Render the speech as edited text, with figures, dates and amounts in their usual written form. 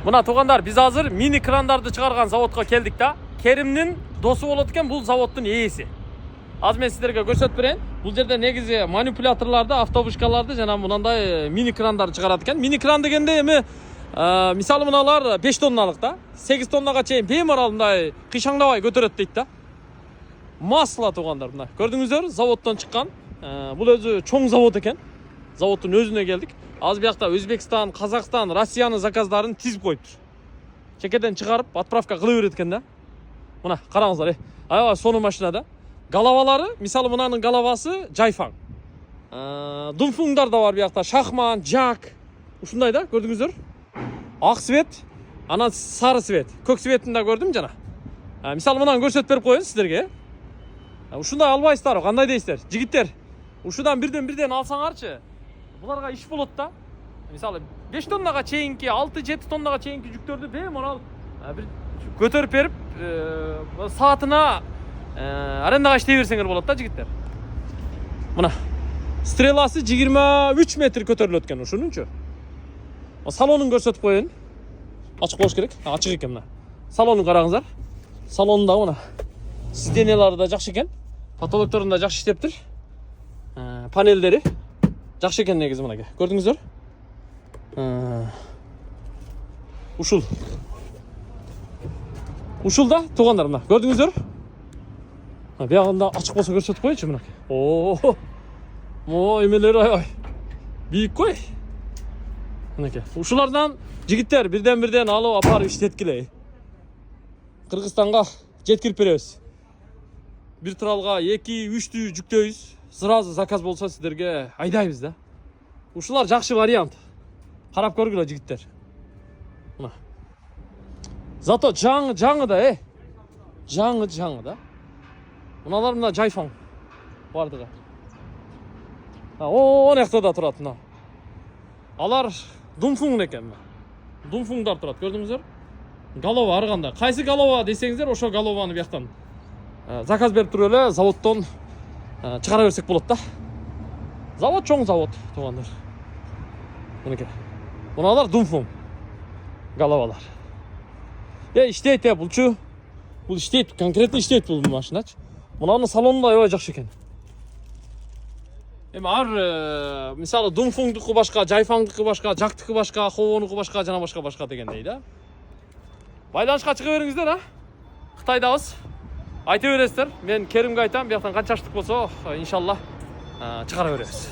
Мына тугандар, biz азыр mini крандарды чыгарган заводко келдик да. Керимдин досу болот экен, бул заводдун ээси. Аз мен сиздерге көрсөтүп берейин. Бул жерде негизи манипуляторларды, автобушкаларды жана мындай mini крандарды чыгарат экен. Mini кран дегенде эми мисалы мыналар 5 тонналык да. 8 тоннага чейин беймарал мындай кыйшаңдабай көтөрөт дейт да. Масло тугандар, мына көрдүңүздөр, заводдон чыккан. Бул өзү чоң завод экен. Заводдун өзүнө келдик. Аз биякта Өзбекстан, Казакстан, Россиянын заказдарын тизип коюптур. Чекеден чыгарып, отправка кыла берет экен да. Мына караңыздар, аябай сонун машина да. Галавалары, мисалы мынанын галавасы Жайфаң. Думфуңдар да бар биякта, Шахман, Жак. Ушундай да, көрдүңүздөр. Ак свет, анан сары свет. Көк светин да көрдүм жана. Мисалы мынаны көрсөтүп берип коеюн сиздерге. Ушундай албайсыздар, кандай дейсиздер? Жигиттер, ушудан бирден алсаңарчы, буларга иш болот да. Мисалы 5 тоннага чейинки, 6-7 тоннага чейинки жүктөрдү беймарал бир көтөрүп берип, саатына арендага иштей берсеңер болот да, жигиттер. Мына стреласы 23 метр көтөрүлөт экен ушунунчу. Салонун көрсөтүп коеюн. Ачык болуш керек. Ачык экен мына. Салонун караңыздар. Салонунда мына сиденьялары да жакшы экен. Потолокторун да жакшы иштептир. Панелдери жакшы экен негизи мынага. Көрдүңүздөр? Ушул да тугандар мына. Көрдүңүздөр? Биягында ачык болсо көрсөтүп коечу мына. Эмелери аябай бийик кой. Мынакей. Ушулардан жигиттер бирден алып апарып иштеткилей. Кыргызстанга жеткирип беребиз. Бир туралга 2-3түү жүктөйбүз. Сразу заказ болсо сиздерге айдайбыз да. Ушулар жакшы вариант. Карап көргүлө жигиттер. Мына. Зато жаңы да, жаңы да. Мыналар мына Жайфаң бардыгы. Онакта да турат мына. Алар Думфуң экен. Думфуңдар турат, көрдүңүздөр? Голова ар кандай. Кайсы голова десеңиздер, ошо голованы бияктан заказ берип туруп эле заводдон чыгара берсек болот да. Завод чоң завод, тугандар. Мынакей. Мыналар Думфуң головалар. Иштейт булчу. Бул иштейт, конкретно иштейт бул машиначы. Мынанын салонунда аябай жакшы экен. Эми ар мисалы Думфуңдуку башка, Жайфаңдыкы башка, Жактыкы башка, Ховонуку башка, жана башка дегендей да. Байланышка чыга бериңиздер, Кытайдабыз. Айта бересиздер. Мен Керимге айтам, бияктан канча аштык болсо, иншалла чыгара беребиз.